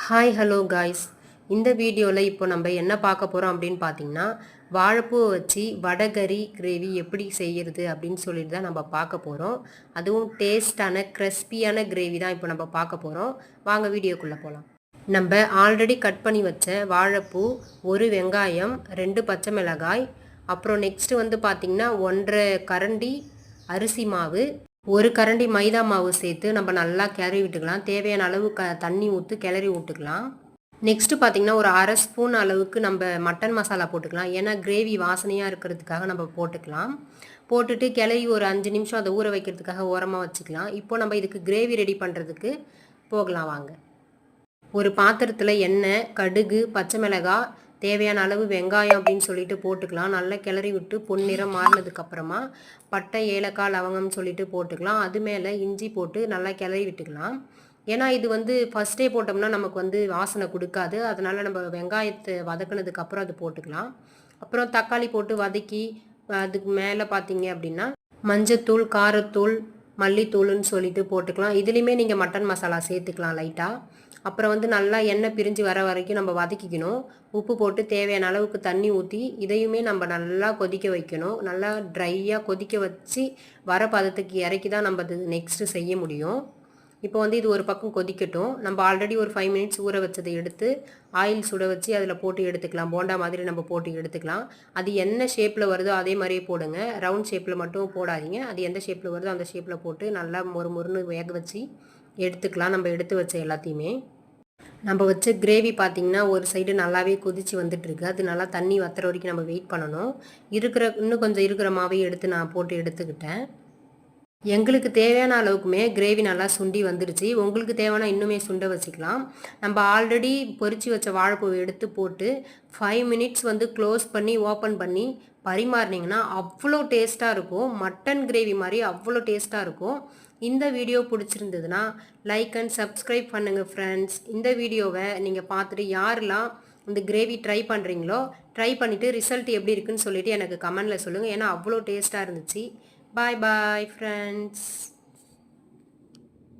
Hi hello guys. இந்த வீடியோவில் இப்போ நம்ம என்ன பார்க்க போகிறோம் அப்படின்னு பார்த்தீங்கன்னா, வாழைப்பூவை வச்சு வடகறி கிரேவி எப்படி செய்கிறது அப்படின்னு சொல்லிட்டு தான் நம்ம பார்க்க போகிறோம். அதுவும் டேஸ்டான கிறிஸ்பியான கிரேவி தான் இப்போ நம்ம பார்க்க போகிறோம். வாங்க வீடியோக்குள்ளே போகலாம். நம்ம ஆல்ரெடி கட் பண்ணி வச்ச வாழைப்பூ, ஒரு வெங்காயம், 2 பச்சை மிளகாய், அப்புறம் நெக்ஸ்ட்டு வந்து பார்த்திங்கன்னா 1½ கரண்டி அரிசி மாவு, ஒரு கரண்டி மைதா மாவு சேர்த்து நம்ம நல்லா கிளறி விட்டுக்கலாம். தேவையான அளவு தண்ணி ஊற்றி கிளறி விட்டுக்கலாம். நெக்ஸ்ட்டு பார்த்திங்கன்னா ஒரு 1/2 ஸ்பூன் அளவுக்கு நம்ம மட்டன் மசாலா போட்டுக்கலாம். ஏன்னா கிரேவி வாசனையாக இருக்கிறதுக்காக நம்ம போட்டுக்கலாம். போட்டுட்டு கிளறி ஒரு 5 நிமிஷம் அதை ஊற வைக்கிறதுக்காக ஓரமாக வச்சுக்கலாம். இப்போ நம்ம இதுக்கு கிரேவி ரெடி பண்ணுறதுக்கு போகலாம் வாங்க. ஒரு பாத்திரத்தில் எண்ணெய், கடுகு, பச்சை மிளகாய், தேவையான அளவு வெங்காயம் அப்படின்னு சொல்லிட்டு போட்டுக்கலாம். நல்லா கிளறி விட்டு பொன்னிறம் மாறினதுக்கப்புறமா பட்டை, ஏலக்காய், லவங்கம்னு சொல்லிட்டு போட்டுக்கலாம். அது மேலே இஞ்சி போட்டு நல்லா கிளறி விட்டுக்கலாம். ஏன்னா இது வந்து ஃபஸ்ட்டே போட்டோம்னா நமக்கு வந்து வாசனை கொடுக்காது. அதனால் நம்ம வெங்காயத்தை வதக்கினதுக்கப்புறம் அது போட்டுக்கலாம். அப்புறம் தக்காளி போட்டு வதக்கி அதுக்கு மேலே பார்த்தீங்க அப்படின்னா மஞ்சத்தூள், காரத்தூள், மல்லித்தூள்னு சொல்லிட்டு போட்டுக்கலாம். இதுலேயுமே நீங்கள் மட்டன் மசாலா சேர்த்துக்கலாம் லைட்டாக. அப்புறம் வந்து நல்லா எண்ணெய் பிரிஞ்சு வர வரைக்கும் நம்ம வதக்கிக்கணும். உப்பு போட்டு தேவையான அளவுக்கு தண்ணி ஊற்றி இதையுமே நம்ம நல்லா கொதிக்க வைக்கணும். நல்லா ட்ரையாக கொதிக்க வச்சு வர பதத்துக்கு இறக்கி தான் நம்ம அது நெக்ஸ்ட்டு செய்ய முடியும். இப்போ வந்து இது ஒரு பக்கம் கொதிக்கட்டும். நம்ம ஆல்ரெடி ஒரு 5 மினிட்ஸ் ஊற வச்சதை எடுத்து ஆயில் சுட வச்சு அதில் போட்டு எடுத்துக்கலாம். போண்டா மாதிரி நம்ம போட்டு எடுத்துக்கலாம். அது என்ன ஷேப்பில் வருதோ அதே மாதிரியே போடுங்க. ரவுண்ட் ஷேப்பில் மட்டும் போடாதீங்க. அது எந்த ஷேப்பில் வருதோ அந்த ஷேப்பில் போட்டு நல்லா மொறுன்னு வேக வச்சு எடுத்துக்கலாம். நம்ம எடுத்து வச்ச எல்லாத்தையுமே நம்ம வச்ச கிரேவி பார்த்திங்கன்னா ஒரு சைடு நல்லாவே கொதித்து வந்துட்டுருக்கு. அது நல்லா தண்ணி வத்துற வரைக்கும் நம்ம வெயிட் பண்ணணும். இன்னும் கொஞ்சம் இருக்கிற மாவையும் எடுத்து நான் போட்டு எடுத்துக்கிட்டேன். எங்களுக்கு தேவையான அளவுக்குமே கிரேவி நல்லா சுண்டி வந்துடுச்சு. உங்களுக்கு தேவையான இன்னுமே சுண்ட வச்சுக்கலாம். நம்ம ஆல்ரெடி பொரிச்சு வச்ச வாழைப்பூவை எடுத்து போட்டு 5 மினிட்ஸ் வந்து க்ளோஸ் பண்ணி ஓப்பன் பண்ணி பரிமாறினீங்கன்னா அவ்வளோ டேஸ்ட்டாக இருக்கும். மட்டன் கிரேவி மாதிரி அவ்வளோ டேஸ்ட்டாக இருக்கும். இந்த வீடியோ பிடிச்சிருந்ததுன்னா லைக் அண்ட் சப்ஸ்கிரைப் பண்ணுங்கள் ஃப்ரெண்ட்ஸ். இந்த வீடியோவை நீங்கள் பார்த்துட்டு யாரெல்லாம் இந்த கிரேவி ட்ரை பண்ணுறீங்களோ ட்ரை பண்ணிவிட்டு ரிசல்ட் எப்படி இருக்குன்னு சொல்லிவிட்டு எனக்கு கமெண்டில் சொல்லுங்கள். ஏன்னா அவ்வளோ டேஸ்ட்டாக இருந்துச்சு. Bye bye friends.